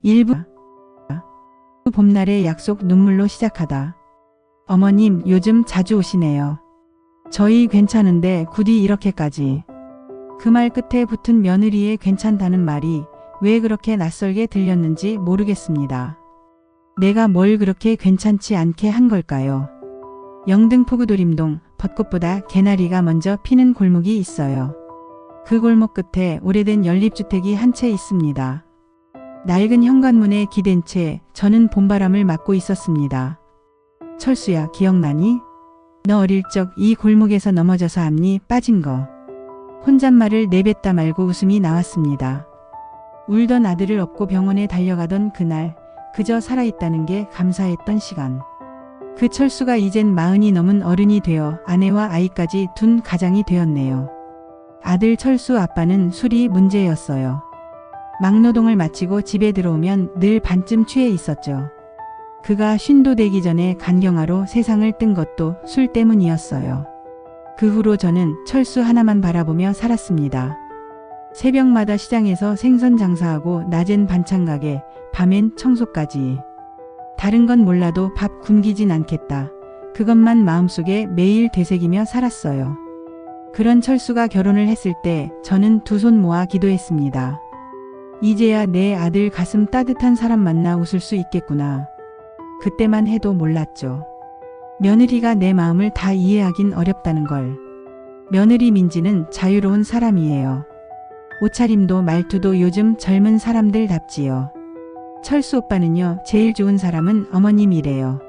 일부 봄날의 약속 눈물로 시작하다. 어머님 요즘 자주 오시네요. 저희 괜찮은데 굳이 이렇게까지. 그 말 끝에 붙은 며느리의 괜찮다는 말이 왜 그렇게 낯설게 들렸는지 모르겠습니다. 내가 뭘 그렇게 괜찮지 않게 한 걸까요? 영등포구도림동 벚꽃보다 개나리가 먼저 피는 골목이 있어요. 그 골목 끝에 오래된 연립주택이 한 채 있습니다. 낡은 현관문에 기댄 채 저는 봄바람을 맞고 있었습니다. 철수야, 기억나니? 너 어릴 적 이 골목에서 넘어져서 앞니 빠진 거. 혼잣말을 내뱉다 말고 웃음이 나왔습니다. 울던 아들을 업고 병원에 달려가던 그날, 그저 살아있다는 게 감사했던 시간. 그 철수가 이젠 40이 넘은 어른이 되어 아내와 아이까지 둔 가장이 되었네요. 아들 철수 아빠는 술이 문제였어요. 막노동을 마치고 집에 들어오면 늘 반쯤 취해 있었죠. 그가 쉰도 되기 전에 간경화로 세상을 뜬 것도 술 때문이었어요. 그 후로 저는 철수 하나만 바라보며 살았습니다. 새벽마다 시장에서 생선 장사하고 낮엔 반찬 가게, 밤엔 청소까지. 다른 건 몰라도 밥 굶기진 않겠다. 그것만 마음속에 매일 되새기며 살았어요. 그런 철수가 결혼을 했을 때 저는 두 손 모아 기도했습니다. 이제야 내 아들 가슴 따뜻한 사람 만나 웃을 수 있겠구나. 그때만 해도 몰랐죠. 며느리가 내 마음을 다 이해하긴 어렵다는 걸. 며느리 민지는 자유로운 사람이에요. 옷차림도 말투도 요즘 젊은 사람들답지요. 철수 오빠는요, 제일 좋은 사람은 어머님이래요.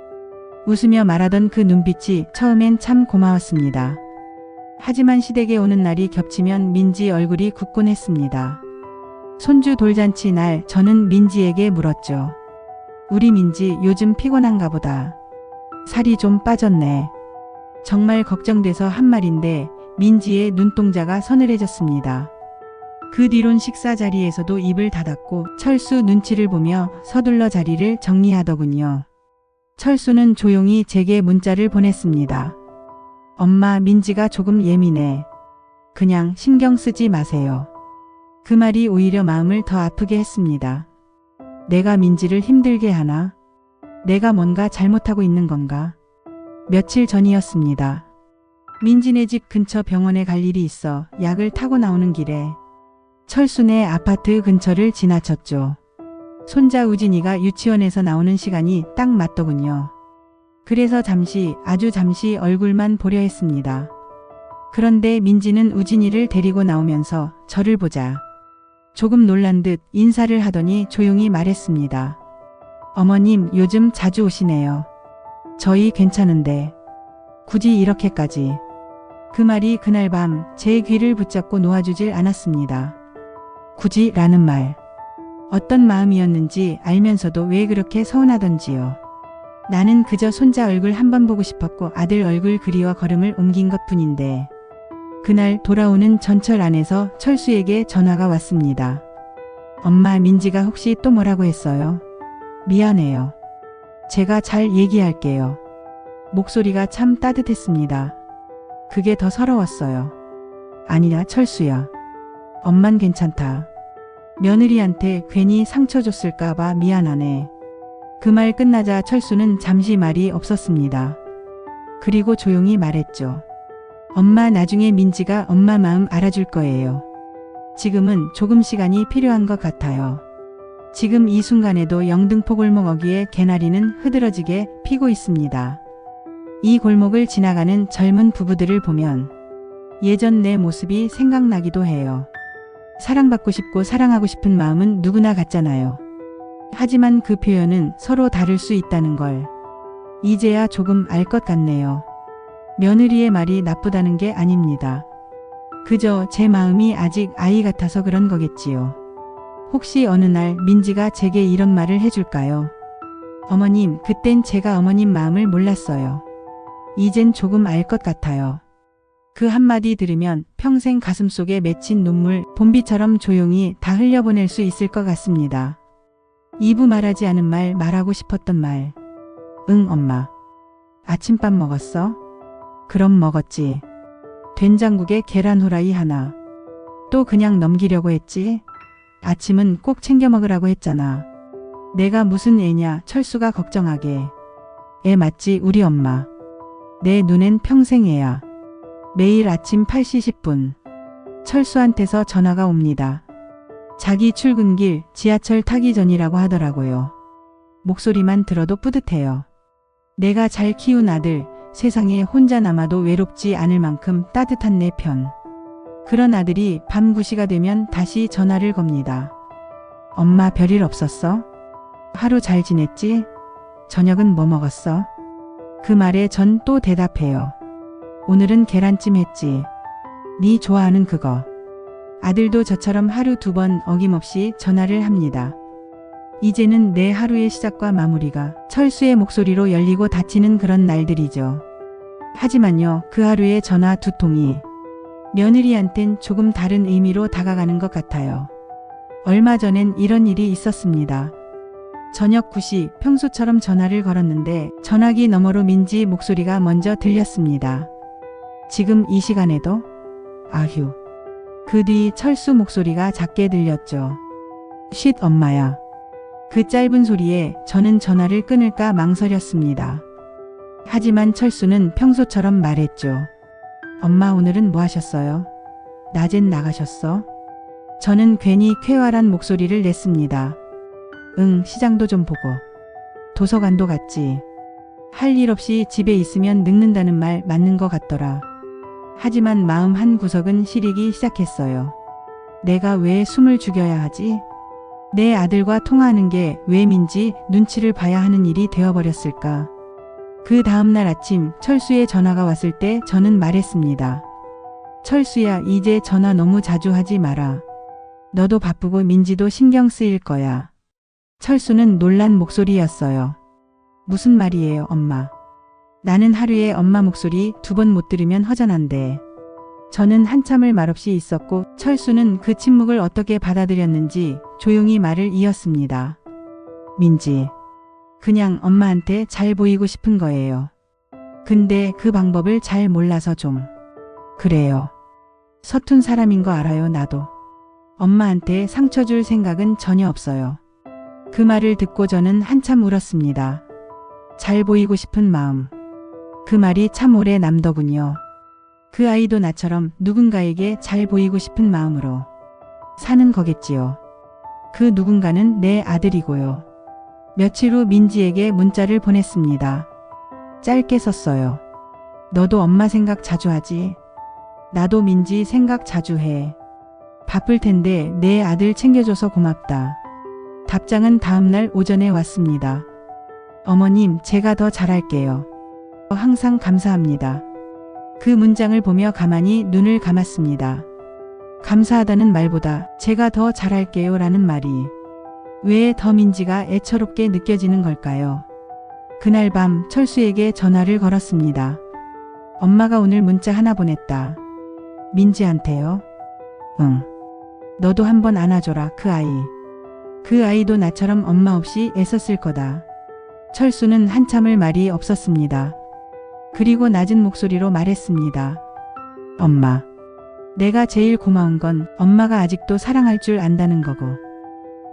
웃으며 말하던 그 눈빛이 처음엔 참 고마웠습니다. 하지만 시댁에 오는 날이 겹치면 민지 얼굴이 굳곤 했습니다. 손주 돌잔치 날 저는 민지에게 물었죠. 우리 민지 요즘 피곤한가 보다. 살이 좀 빠졌네. 정말 걱정돼서 한 말인데 민지의 눈동자가 서늘해졌습니다. 그 뒤론 식사 자리에서도 입을 닫았고 철수 눈치를 보며 서둘러 자리를 정리하더군요. 철수는 조용히 제게 문자를 보냈습니다. 엄마, 민지가 조금 예민해. 그냥 신경 쓰지 마세요. 그 말이 오히려 마음을 더 아프게 했습니다. 내가 민지를 힘들게 하나? 내가 뭔가 잘못하고 있는 건가? 며칠 전이었습니다. 민지네 집 근처 병원에 갈 일이 있어 약을 타고 나오는 길에 철수네 아파트 근처를 지나쳤죠. 손자 우진이가 유치원에서 나오는 시간이 딱 맞더군요. 그래서 아주 잠시 얼굴만 보려 했습니다. 그런데 민지는 우진이를 데리고 나오면서 저를 보자 조금 놀란 듯 인사를 하더니 조용히 말했습니다. 어머님 요즘 자주 오시네요. 저희 괜찮은데 굳이 이렇게까지. 그 말이 그날 밤 제 귀를 붙잡고 놓아주질 않았습니다. 굳이 라는 말. 어떤 마음이었는지 알면서도 왜 그렇게 서운하던지요. 나는 그저 손자 얼굴 한번 보고 싶었고 아들 얼굴 그리워 걸음을 옮긴 것뿐인데 그날 돌아오는 전철 안에서 철수에게 전화가 왔습니다. 엄마, 민지가 혹시 또 뭐라고 했어요? 미안해요. 제가 잘 얘기할게요. 목소리가 참 따뜻했습니다. 그게 더 서러웠어요. 아니야, 철수야. 엄만 괜찮다. 며느리한테 괜히 상처 줬을까봐 미안하네. 그 말 끝나자 철수는 잠시 말이 없었습니다. 그리고 조용히 말했죠. 엄마, 나중에 민지가 엄마 마음 알아줄 거예요. 지금은 조금 시간이 필요한 것 같아요. 지금 이 순간에도 영등포 골목 어귀에 개나리는 흐드러지게 피고 있습니다. 이 골목을 지나가는 젊은 부부들을 보면 예전 내 모습이 생각나기도 해요. 사랑받고 싶고 사랑하고 싶은 마음은 누구나 같잖아요. 하지만 그 표현은 서로 다를 수 있다는 걸 이제야 조금 알 것 같네요. 며느리의 말이 나쁘다는 게 아닙니다. 그저 제 마음이 아직 아이 같아서 그런 거겠지요. 혹시 어느 날 민지가 제게 이런 말을 해줄까요? 어머님, 그땐 제가 어머님 마음을 몰랐어요. 이젠 조금 알 것 같아요. 그 한마디 들으면 평생 가슴속에 맺힌 눈물 봄비처럼 조용히 다 흘려보낼 수 있을 것 같습니다. 이부 말하지 않은 말, 말하고 싶었던 말. 응, 엄마. 아침밥 먹었어? 그럼 먹었지. 된장국에 계란 후라이 하나. 또 그냥 넘기려고 했지? 아침은 꼭 챙겨 먹으라고 했잖아. 내가 무슨 애냐 철수가 걱정하게. 애 맞지 우리 엄마. 내 눈엔 평생 애야. 매일 아침 8시 10분. 철수한테서 전화가 옵니다. 자기 출근길 지하철 타기 전이라고 하더라고요. 목소리만 들어도 뿌듯해요. 내가 잘 키운 아들, 세상에 혼자 남아도 외롭지 않을 만큼 따뜻한 내 편. 그런 아들이 밤 9시가 되면 다시 전화를 겁니다. 엄마 별일 없었어? 하루 잘 지냈지? 저녁은 뭐 먹었어? 그 말에 전 또 대답해요. 오늘은 계란찜 했지. 네 좋아하는 그거. 아들도 저처럼 하루 2번 어김없이 전화를 합니다. 이제는 내 하루의 시작과 마무리가 철수의 목소리로 열리고 닫히는 그런 날들이죠. 하지만요, 그 하루의 전화 2통이 며느리한텐 조금 다른 의미로 다가가는 것 같아요. 얼마 전엔 이런 일이 있었습니다. 저녁 9시 평소처럼 전화를 걸었는데 전화기 너머로 민지 목소리가 먼저 들렸습니다. 지금 이 시간에도? 아휴. 그 뒤 철수 목소리가 작게 들렸죠. 쉿 엄마야. 그 짧은 소리에 저는 전화를 끊을까 망설였습니다. 하지만 철수는 평소처럼 말했죠. 엄마 오늘은 뭐 하셨어요? 낮엔 나가셨어? 저는 괜히 쾌활한 목소리를 냈습니다. 응, 시장도 좀 보고. 도서관도 갔지. 할 일 없이 집에 있으면 늙는다는 말 맞는 것 같더라. 하지만 마음 한 구석은 시리기 시작했어요. 내가 왜 숨을 죽여야 하지? 내 아들과 통화하는 게 왜 민지 눈치를 봐야 하는 일이 되어버렸을까? 그 다음날 아침 철수의 전화가 왔을 때 저는 말했습니다. 철수야, 이제 전화 너무 자주 하지 마라. 너도 바쁘고 민지도 신경 쓰일 거야. 철수는 놀란 목소리였어요. 무슨 말이에요, 엄마? 나는 하루에 엄마 목소리 2번 못 들으면 허전한데. 저는 한참을 말없이 있었고 철수는 그 침묵을 어떻게 받아들였는지 조용히 말을 이었습니다. 민지, 그냥 엄마한테 잘 보이고 싶은 거예요. 근데 그 방법을 잘 몰라서 좀. 그래요. 서툰 사람인 거 알아요, 나도. 엄마한테 상처 줄 생각은 전혀 없어요. 그 말을 듣고 저는 한참 울었습니다. 잘 보이고 싶은 마음. 그 말이 참 오래 남더군요. 그 아이도 나처럼 누군가에게 잘 보이고 싶은 마음으로 사는 거겠지요. 그 누군가는 내 아들이고요. 며칠 후 민지에게 문자를 보냈습니다. 짧게 썼어요. 너도 엄마 생각 자주 하지? 나도 민지 생각 자주 해. 바쁠 텐데 내 아들 챙겨줘서 고맙다. 답장은 다음날 오전에 왔습니다. 어머님, 제가 더 잘할게요. 항상 감사합니다. 그 문장을 보며 가만히 눈을 감았습니다. 감사하다는 말보다 제가 더 잘할게요 라는 말이 왜 더 민지가 애처롭게 느껴지는 걸까요? 그날 밤 철수에게 전화를 걸었습니다. 엄마가 오늘 문자 하나 보냈다. 민지한테요? 응. 너도 한번 안아줘라, 그 아이. 그 아이도 나처럼 엄마 없이 애썼을 거다. 철수는 한참을 말이 없었습니다. 그리고 낮은 목소리로 말했습니다. 엄마. 내가 제일 고마운 건 엄마가 아직도 사랑할 줄 안다는 거고.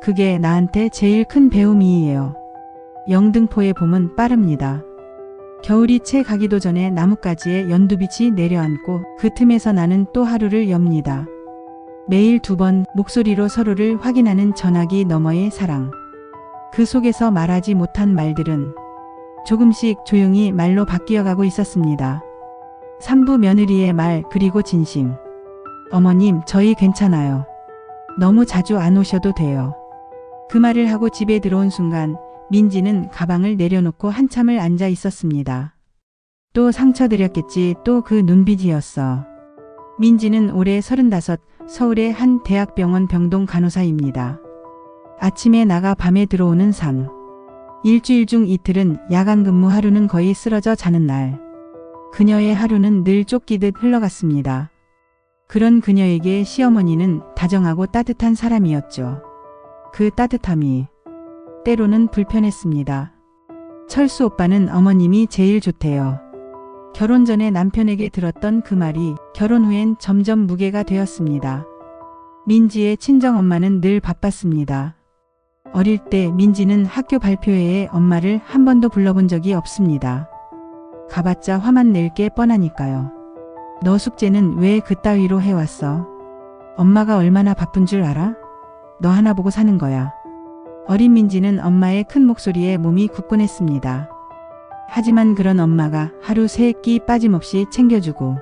그게 나한테 제일 큰 배움이에요. 영등포의 봄은 빠릅니다. 겨울이 채 가기도 전에 나뭇가지에 연두빛이 내려앉고 그 틈에서 나는 또 하루를 엽니다. 매일 2번 목소리로 서로를 확인하는 전화기 너머의 사랑. 그 속에서 말하지 못한 말들은 조금씩 조용히 말로 바뀌어가고 있었습니다. 산부 며느리의 말 그리고 진심. 어머님, 저희 괜찮아요. 너무 자주 안 오셔도 돼요. 그 말을 하고 집에 들어온 순간 민지는 가방을 내려놓고 한참을 앉아 있었습니다. 또 상처드렸겠지, 또 그 눈빛이었어. 민지는 올해 35, 서울의 한 대학병원 병동 간호사입니다. 아침에 나가 밤에 들어오는 상. 일주일 중 이틀은 야간 근무, 하루는 거의 쓰러져 자는 날. 그녀의 하루는 늘 쫓기듯 흘러갔습니다. 그런 그녀에게 시어머니는 다정하고 따뜻한 사람이었죠. 그 따뜻함이 때로는 불편했습니다. 철수 오빠는 어머님이 제일 좋대요. 결혼 전에 남편에게 들었던 그 말이 결혼 후엔 점점 무게가 되었습니다. 민지의 친정엄마는 늘 바빴습니다. 어릴 때 민지는 학교 발표회에 엄마를 한 번도 불러본 적이 없습니다. 가봤자 화만 낼 게 뻔하니까요. 너 숙제는 왜 그따위로 해왔어? 엄마가 얼마나 바쁜 줄 알아? 너 하나 보고 사는 거야. 어린 민지는 엄마의 큰 목소리에 몸이 굳곤 했습니다. 하지만 그런 엄마가 하루 3끼 빠짐없이 챙겨주고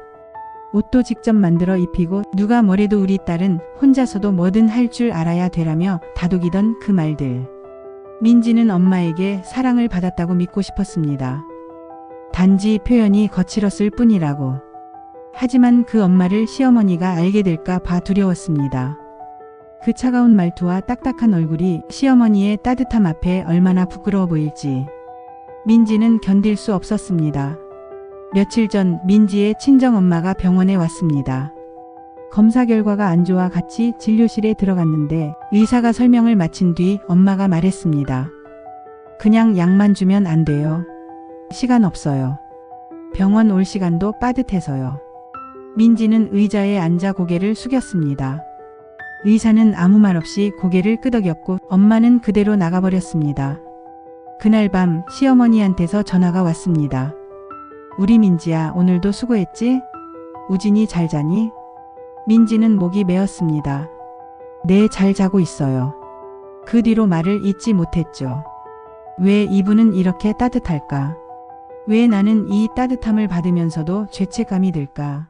옷도 직접 만들어 입히고 누가 뭐래도 우리 딸은 혼자서도 뭐든 할 줄 알아야 되라며 다독이던 그 말들. 민지는 엄마에게 사랑을 받았다고 믿고 싶었습니다. 단지 표현이 거칠었을 뿐이라고. 하지만 그 엄마를 시어머니가 알게 될까 봐 두려웠습니다. 그 차가운 말투와 딱딱한 얼굴이 시어머니의 따뜻함 앞에 얼마나 부끄러워 보일지 민지는 견딜 수 없었습니다. 며칠 전 민지의 친정엄마가 병원에 왔습니다. 검사 결과가 안 좋아 같이 진료실에 들어갔는데 의사가 설명을 마친 뒤 엄마가 말했습니다. 그냥 약만 주면 안 돼요. 시간 없어요. 병원 올 시간도 빠듯해서요. 민지는 의자에 앉아 고개를 숙였습니다. 의사는 아무 말 없이 고개를 끄덕였고 엄마는 그대로 나가버렸습니다. 그날 밤 시어머니한테서 전화가 왔습니다. 우리 민지야, 오늘도 수고했지? 우진이 잘 자니? 민지는 목이 메었습니다. 네, 잘 자고 있어요. 그 뒤로 말을 잇지 못했죠. 왜 이분은 이렇게 따뜻할까? 왜 나는 이 따뜻함을 받으면서도 죄책감이 들까?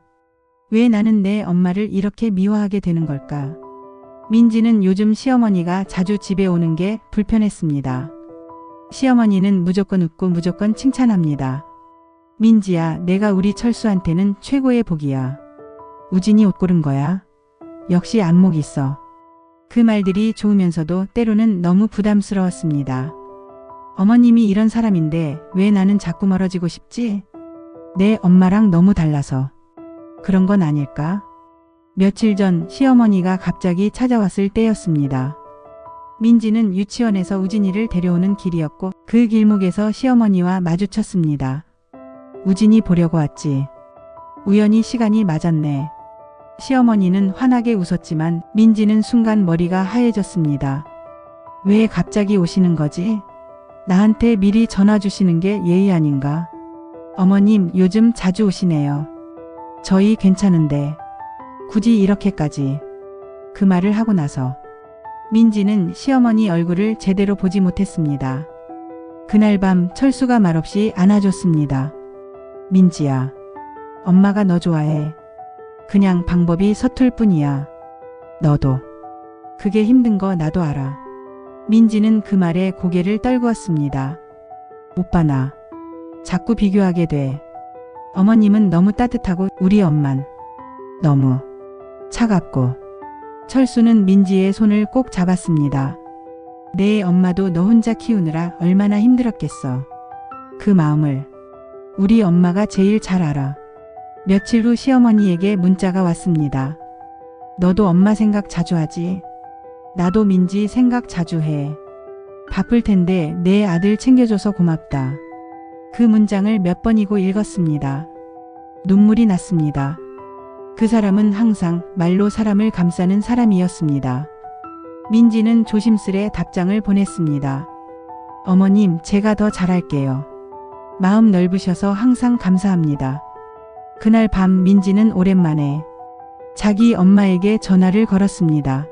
왜 나는 내 엄마를 이렇게 미워하게 되는 걸까? 민지는 요즘 시어머니가 자주 집에 오는 게 불편했습니다. 시어머니는 무조건 웃고 무조건 칭찬합니다. 민지야, 내가 우리 철수한테는 최고의 복이야. 우진이 옷 고른 거야. 역시 안목 있어. 그 말들이 좋으면서도 때로는 너무 부담스러웠습니다. 어머님이 이런 사람인데 왜 나는 자꾸 멀어지고 싶지? 내 엄마랑 너무 달라서. 그런 건 아닐까? 며칠 전 시어머니가 갑자기 찾아왔을 때였습니다. 민지는 유치원에서 우진이를 데려오는 길이었고 그 길목에서 시어머니와 마주쳤습니다. 우진이 보려고 왔지. 우연히 시간이 맞았네. 시어머니는 환하게 웃었지만 민지는 순간 머리가 하얘졌습니다. 왜 갑자기 오시는 거지? 나한테 미리 전화 주시는 게 예의 아닌가? 어머님, 요즘 자주 오시네요. 저희 괜찮은데 굳이 이렇게까지. 그 말을 하고 나서 민지는 시어머니 얼굴을 제대로 보지 못했습니다. 그날 밤 철수가 말없이 안아줬습니다. 민지야, 엄마가 너 좋아해. 그냥 방법이 서툴 뿐이야. 너도. 그게 힘든 거 나도 알아. 민지는 그 말에 고개를 떨구었습니다. 오빠 나 자꾸 비교하게 돼. 어머님은 너무 따뜻하고 우리 엄만 너무 차갑고. 철수는 민지의 손을 꼭 잡았습니다. 내 엄마도 너 혼자 키우느라 얼마나 힘들었겠어. 그 마음을 우리 엄마가 제일 잘 알아. 며칠 후 시어머니에게 문자가 왔습니다. 너도 엄마 생각 자주 하지? 나도 민지 생각 자주 해. 바쁠 텐데 내 아들 챙겨줘서 고맙다. 그 문장을 몇 번이고 읽었습니다. 눈물이 났습니다. 그 사람은 항상 말로 사람을 감싸는 사람이었습니다. 민지는 조심스레 답장을 보냈습니다. 어머님, 제가 더 잘할게요. 마음 넓으셔서 항상 감사합니다. 그날 밤 민지는 오랜만에 자기 엄마에게 전화를 걸었습니다.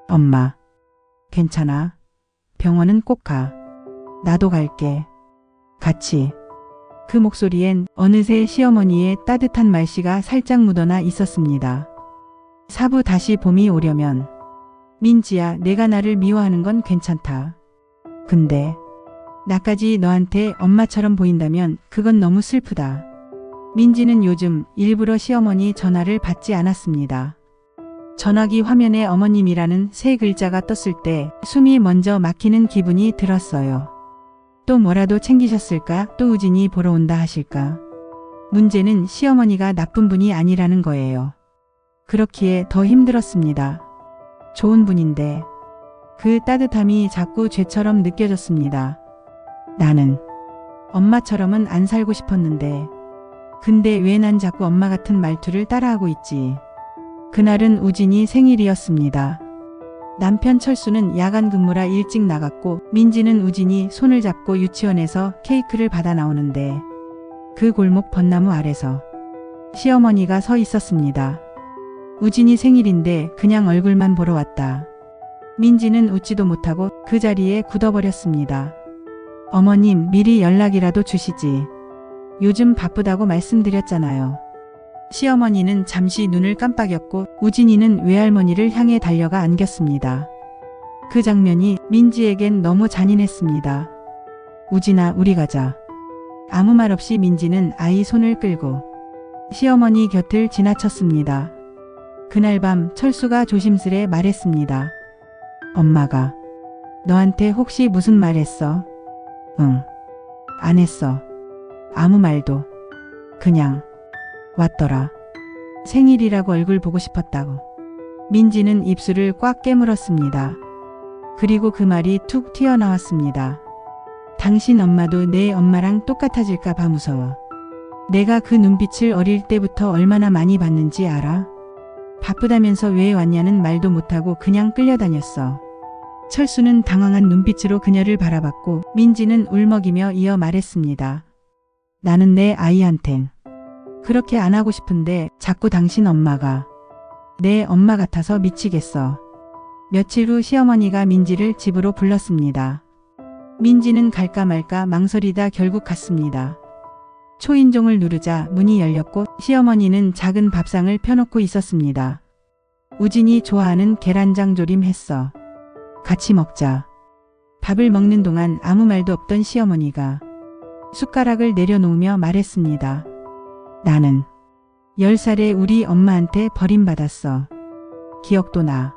엄마, 괜찮아? 병원은 꼭 가. 나도 갈게. 같이. 그 목소리엔 어느새 시어머니의 따뜻한 말씨가 살짝 묻어나 있었습니다. 사부 다시 봄이 오려면 민지야, 내가 나를 미워하는 건 괜찮다. 근데 나까지 너한테 엄마처럼 보인다면 그건 너무 슬프다. 민지는 요즘 일부러 시어머니 전화를 받지 않았습니다. 전화기 화면에 어머님이라는 세 글자가 떴을 때 숨이 먼저 막히는 기분이 들었어요. 또 뭐라도 챙기셨을까? 또 우진이 보러 온다 하실까? 문제는 시어머니가 나쁜 분이 아니라는 거예요. 그렇기에 더 힘들었습니다. 좋은 분인데 그 따뜻함이 자꾸 죄처럼 느껴졌습니다. 나는 엄마처럼은 안 살고 싶었는데 근데 왜 난 자꾸 엄마 같은 말투를 따라하고 있지? 그날은 우진이 생일이었습니다. 남편 철수는 야간 근무라 일찍 나갔고 민지는 우진이 손을 잡고 유치원에서 케이크를 받아 나오는데 그 골목 벚나무 아래서 시어머니가 서 있었습니다. 우진이 생일인데 그냥 얼굴만 보러 왔다. 민지는 웃지도 못하고 그 자리에 굳어버렸습니다. 어머님, 미리 연락이라도 주시지. 요즘 바쁘다고 말씀드렸잖아요. 시어머니는 잠시 눈을 깜빡였고 우진이는 외할머니를 향해 달려가 안겼습니다. 그 장면이 민지에겐 너무 잔인했습니다. 우진아, 우리 가자. 아무 말 없이 민지는 아이 손을 끌고 시어머니 곁을 지나쳤습니다. 그날 밤 철수가 조심스레 말했습니다. 엄마가 너한테 혹시 무슨 말 했어? 응. 안 했어. 아무 말도. 그냥 왔더라. 생일이라고 얼굴 보고 싶었다고. 민지는 입술을 꽉 깨물었습니다. 그리고 그 말이 툭 튀어나왔습니다. 당신 엄마도 내 엄마랑 똑같아질까 봐 무서워. 내가 그 눈빛을 어릴 때부터 얼마나 많이 봤는지 알아? 바쁘다면서 왜 왔냐는 말도 못하고 그냥 끌려다녔어. 철수는 당황한 눈빛으로 그녀를 바라봤고 민지는 울먹이며 이어 말했습니다. 나는 내 아이한텐 그렇게 안 하고 싶은데 자꾸 당신 엄마가 내 엄마 같아서 미치겠어. 며칠 후 시어머니가 민지를 집으로 불렀습니다. 민지는 갈까 말까 망설이다 결국 갔습니다. 초인종을 누르자 문이 열렸고 시어머니는 작은 밥상을 펴놓고 있었습니다. 우진이 좋아하는 계란장 조림했어. 같이 먹자. 밥을 먹는 동안 아무 말도 없던 시어머니가 숟가락을 내려놓으며 말했습니다. 나는 10살에 우리 엄마한테 버림받았어. 기억도 나.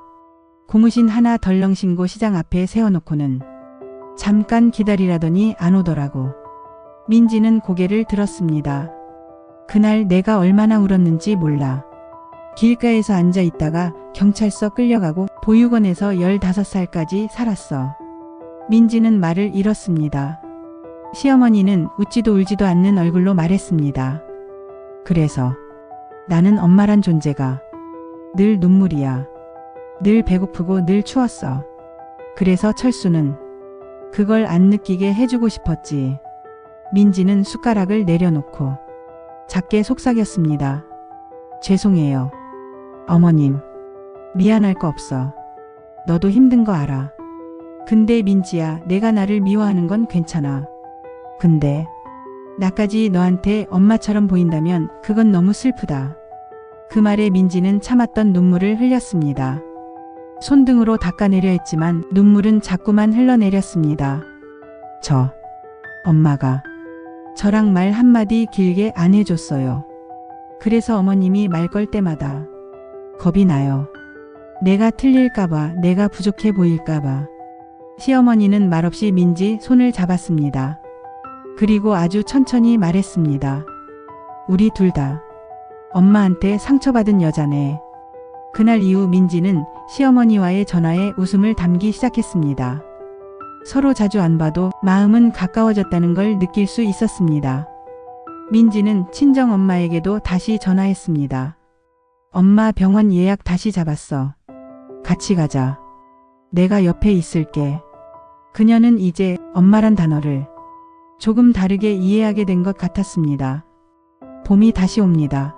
고무신 하나 덜렁 신고 시장 앞에 세워놓고는 잠깐 기다리라더니 안 오더라고. 민지는 고개를 들었습니다. 그날 내가 얼마나 울었는지 몰라. 길가에서 앉아 있다가 경찰서 끌려가고 보육원에서 15살까지 살았어. 민지는 말을 잃었습니다. 시어머니는 웃지도 울지도 않는 얼굴로 말했습니다. 그래서 나는 엄마란 존재가 늘 눈물이야. 늘 배고프고 늘 추웠어. 그래서 철수는 그걸 안 느끼게 해주고 싶었지. 민지는 숟가락을 내려놓고 작게 속삭였습니다. 죄송해요. 어머님, 미안할 거 없어. 너도 힘든 거 알아. 근데 민지야, 내가 나를 미워하는 건 괜찮아. 근데 나까지 너한테 엄마처럼 보인다면 그건 너무 슬프다. 그 말에 민지는 참았던 눈물을 흘렸습니다. 손등으로 닦아내려 했지만 눈물은 자꾸만 흘러내렸습니다. 엄마가 저랑 말 한마디 길게 안 해줬어요. 그래서 어머님이 말 걸 때마다 겁이 나요. 내가 틀릴까봐, 내가 부족해 보일까봐. 시어머니는 말없이 민지 손을 잡았습니다. 그리고 아주 천천히 말했습니다. 우리 둘 다 엄마한테 상처받은 여자네. 그날 이후 민지는 시어머니와의 전화에 웃음을 담기 시작했습니다. 서로 자주 안 봐도 마음은 가까워졌다는 걸 느낄 수 있었습니다. 민지는 친정엄마에게도 다시 전화했습니다. 엄마, 병원 예약 다시 잡았어. 같이 가자. 내가 옆에 있을게. 그녀는 이제 엄마란 단어를 조금 다르게 이해하게 된 것 같았습니다. 봄이 다시 옵니다.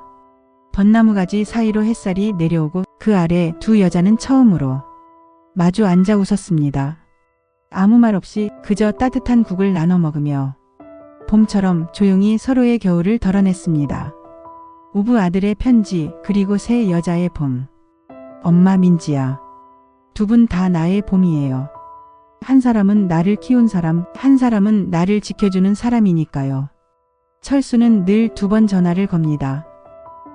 벚나무 가지 사이로 햇살이 내려오고 그 아래 두 여자는 처음으로 마주 앉아 웃었습니다. 아무 말 없이 그저 따뜻한 국을 나눠 먹으며 봄처럼 조용히 서로의 겨울을 덜어냈습니다. 우부 아들의 편지, 그리고 새 여자의 봄. 엄마, 민지야. 두 분 다 나의 봄이에요. 한 사람은 나를 키운 사람, 한 사람은 나를 지켜주는 사람이니까요. 철수는 늘 2번 전화를 겁니다.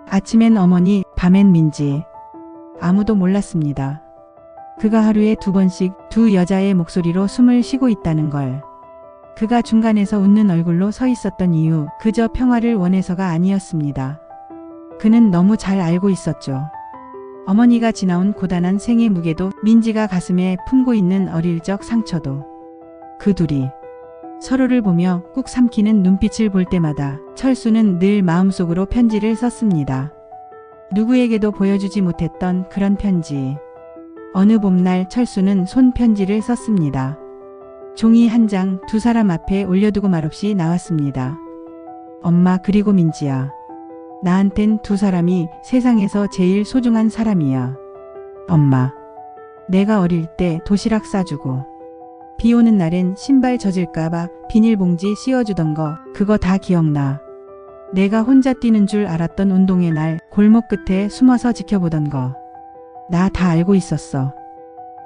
아침엔 어머니, 밤엔 민지. 아무도 몰랐습니다. 그가 하루에 2번씩 두 여자의 목소리로 숨을 쉬고 있다는 걸. 그가 중간에서 웃는 얼굴로 서 있었던 이유, 그저 평화를 원해서가 아니었습니다. 그는 너무 잘 알고 있었죠. 어머니가 지나온 고단한 생의 무게도, 민지가 가슴에 품고 있는 어릴 적 상처도. 그 둘이 서로를 보며 꾹 삼키는 눈빛을 볼 때마다 철수는 늘 마음속으로 편지를 썼습니다. 누구에게도 보여주지 못했던 그런 편지. 어느 봄날 철수는 손편지를 썼습니다. 종이 한 장 두 사람 앞에 올려두고 말없이 나왔습니다. 엄마 그리고 민지야. 나한텐 두 사람이 세상에서 제일 소중한 사람이야. 엄마. 내가 어릴 때 도시락 싸주고 비 오는 날엔 신발 젖을까봐 비닐봉지 씌워주던 거 그거 다 기억나. 내가 혼자 뛰는 줄 알았던 운동회 날 골목 끝에 숨어서 지켜보던 거. 나 다 알고 있었어.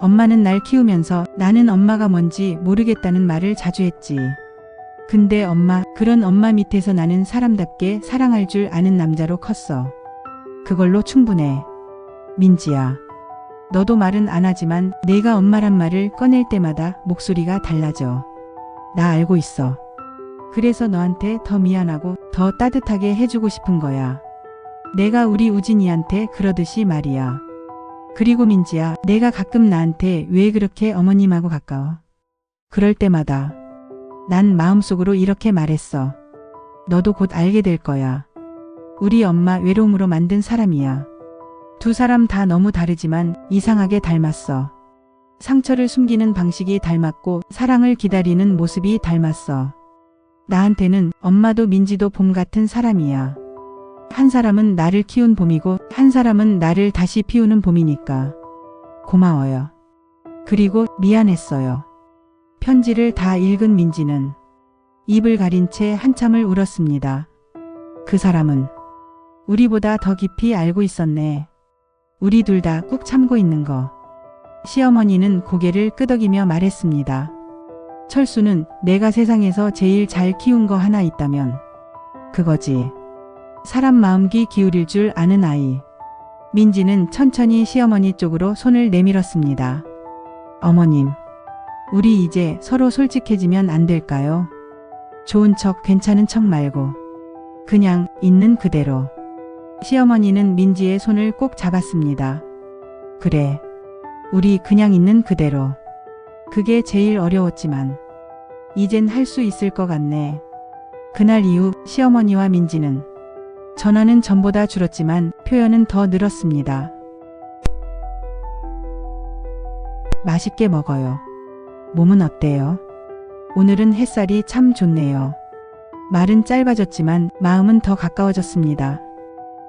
엄마는 날 키우면서 나는 엄마가 뭔지 모르겠다는 말을 자주 했지. 근데 엄마, 그런 엄마 밑에서 나는 사람답게 사랑할 줄 아는 남자로 컸어. 그걸로 충분해. 민지야. 너도 말은 안 하지만 내가 엄마란 말을 꺼낼 때마다 목소리가 달라져. 나 알고 있어. 그래서 너한테 더 미안하고 더 따뜻하게 해주고 싶은 거야. 내가 우리 우진이한테 그러듯이 말이야. 그리고 민지야, 내가 가끔 나한테 왜 그렇게 어머님하고 가까워? 그럴 때마다 난 마음속으로 이렇게 말했어. 너도 곧 알게 될 거야. 우리 엄마 외로움으로 만든 사람이야. 두 사람 다 너무 다르지만 이상하게 닮았어. 상처를 숨기는 방식이 닮았고 사랑을 기다리는 모습이 닮았어. 나한테는 엄마도 민지도 봄 같은 사람이야. 한 사람은 나를 키운 봄이고 한 사람은 나를 다시 피우는 봄이니까. 고마워요. 그리고 미안했어요. 편지를 다 읽은 민지는 입을 가린 채 한참을 울었습니다. 그 사람은 우리보다 더 깊이 알고 있었네. 우리 둘 다 꾹 참고 있는 거. 시어머니는 고개를 끄덕이며 말했습니다. 철수는 내가 세상에서 제일 잘 키운 거 하나 있다면 그거지. 사람 마음 귀 기울일 줄 아는 아이. 민지는 천천히 시어머니 쪽으로 손을 내밀었습니다. 어머님, 우리 이제 서로 솔직해지면 안 될까요? 좋은 척 괜찮은 척 말고 그냥 있는 그대로. 시어머니는 민지의 손을 꼭 잡았습니다. 그래, 우리 그냥 있는 그대로. 그게 제일 어려웠지만 이젠 할 수 있을 것 같네. 그날 이후 시어머니와 민지는 전화는 전보다 줄었지만 표현은 더 늘었습니다. 맛있게 먹어요. 몸은 어때요? 오늘은 햇살이 참 좋네요. 말은 짧아졌지만 마음은 더 가까워졌습니다.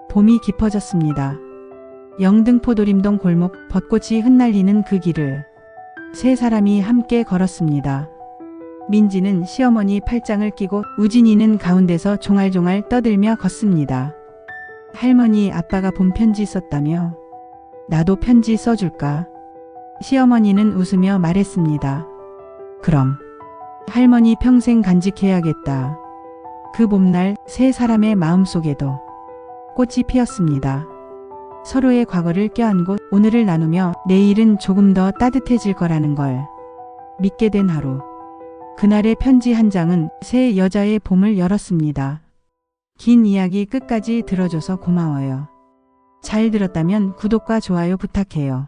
봄이 깊어졌습니다. 영등포도림동 골목 벚꽃이 흩날리는 그 길을 세 사람이 함께 걸었습니다. 민지는 시어머니 팔짱을 끼고 우진이는 가운데서 종알종알 떠들며 걷습니다. 할머니, 아빠가 봄 편지 썼다며? 나도 편지 써줄까? 시어머니는 웃으며 말했습니다. 그럼 할머니 평생 간직해야겠다. 그 봄날 세 사람의 마음속에도 꽃이 피었습니다. 서로의 과거를 껴안고 오늘을 나누며 내일은 조금 더 따뜻해질 거라는 걸 믿게 된 하루. 그날의 편지 한 장은 새 여자의 봄을 열었습니다. 긴 이야기 끝까지 들어줘서 고마워요. 잘 들었다면 구독과 좋아요 부탁해요.